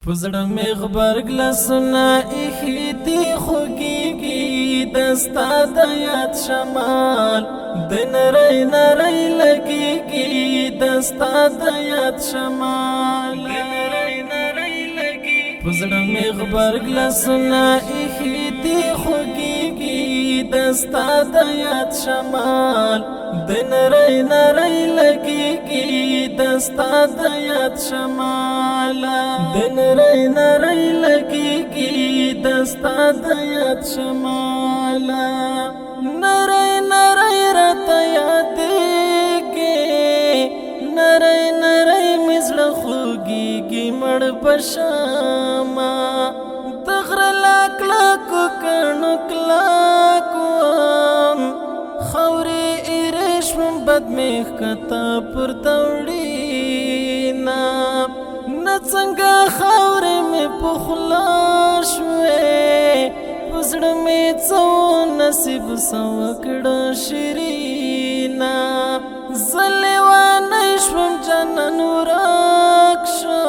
پزړه مې غبرګ لاسونه ایښي دي خوږېږي دستا د یاد شمال د نری نری لګېږي دستا د یاد شمال پزړه مې غبرګ لاسونه ایښي دي خوږېږي دستا د یاد شمال د نری نری لګېږي دستا د یاد شمال د نری نری لګېږي دستا د یاد شمال نری نری راته یادېږي نری نری مې زړه خوږېږي مړ به شمه د غره له کلکو کڼو کلکو خاورې ایرې شوم بد مې ښکته پورته وړینه نه څنګه خاورې مې په خوله شوې په زړه مې څه نصیب څه وکړه شیرینه زه لیونی شوم جانان ورک شو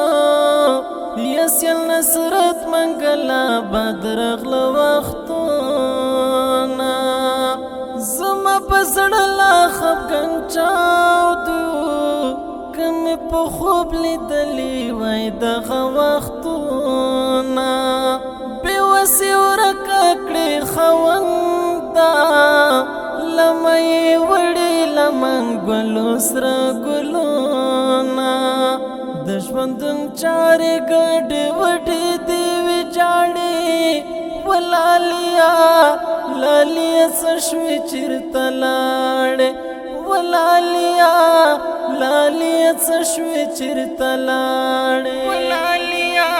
یسیل نصرت منګله باد راغله وختونه زما په زړه لا خفګان چاودو که مې په خوب لیدلي وای دغه وختونه بېوسې ورکه کړې خونده لمه یې وړې لمن ګلو سره ګلونه د ژوندون چارې ګډې وډې دې ویجاړې ولالیا لالیا څه شوې چېرته لاړې ولالیا لالیا څه شوې چېرته لاړې ولالیا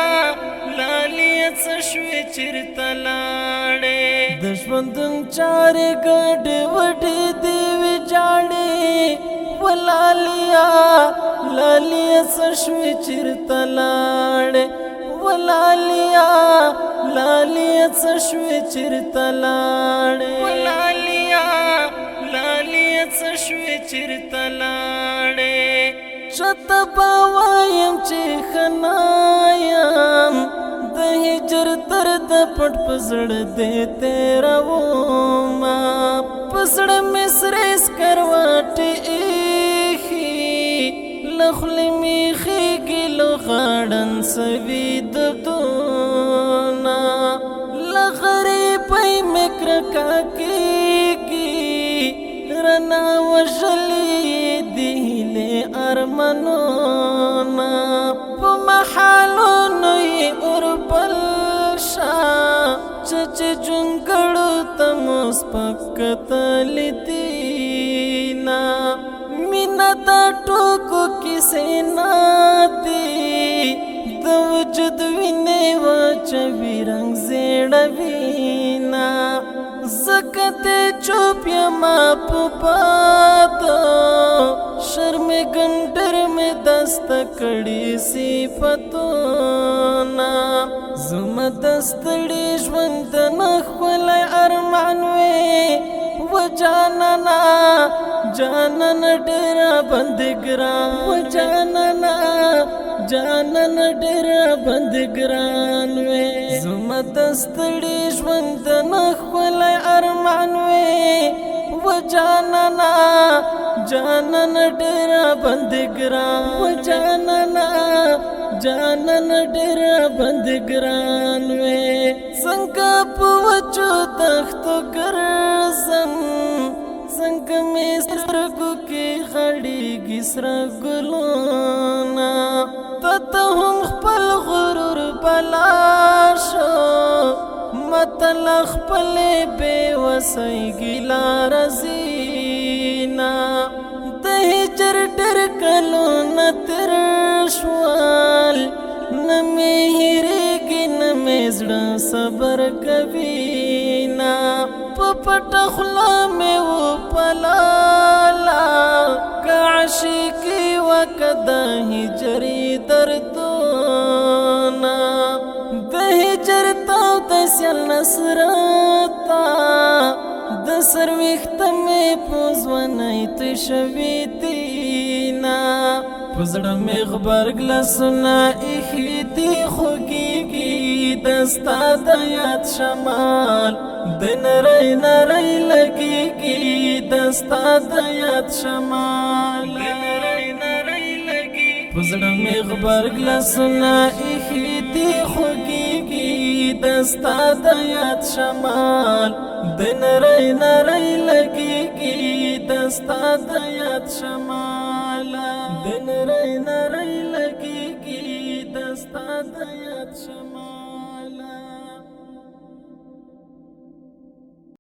لالیا څه شوې چېرته لاړې د ژوندون چارې ګډې وډې دې ویجاړې ولالیا لالیا څه شوې چېرته لاړې ولالیا لالیا څه شوې چېرته لاړې ولالیا لالیا څه شوې چېرته لاړې چاته به وایم چې ښه نه یم د هجر درد پټ په زړه دې تېرومه په زړه مې سرې سکروټې ایښي له خولې مې خېږي له غاړن سوي دردونه له غریبۍ مې کرکه کېږي رانه وژلي دي هیلې ارمانونه په محالونو یې اوربل شه چې جونګړو ته مو سپک کتلي دینه مینه د ټوکو کیسې نه دي د وجود وینې واچوي رنګ زیړوینه ځکه ته چوپ یمه په بادو شرمېږم ډېر مې دسته کړي صفتونه زما د ستړي ژوند نه ښکلی ارمان وې و جانانا جانان ډېره باندې ګران و جانانا جانان ډېره باندې ګران وې زما د ستړي ژوند نه ښکلی ارمان وې و جانانا جانان ډېره باندې ګران و جانانا جانان ډېره باندې ګران وې څنګه په وچو دښتو ګرځم څنګه مې سترګو کې غړېږي سره ګلونه ته هم خپل غرور بلا شو مته له خپلې بېوسۍ ګیله رځینه د هجر ډېر کلونه تېر شول نه مې هېرېږي نه مې زړه صبر کوینه په پټه خوله مې وپلاله که عاشقي وکه د هجري دردونه د هجر تاو د سیال نصرته د سر ویښته مې په ځوانۍ توی شوي دینه په زړه مې غبرګ لاسونه ایښي دي خوږې دستا د یاد شمال د نری نری لګيږي دستا د یاد شمال پزړه مې غبرګ لسنا ایخي دی خوږيږي دستا د یاد شمال د نری نری لګيږي دستا د یاد شمال د نری نری لګيږي دستا د یاد شمال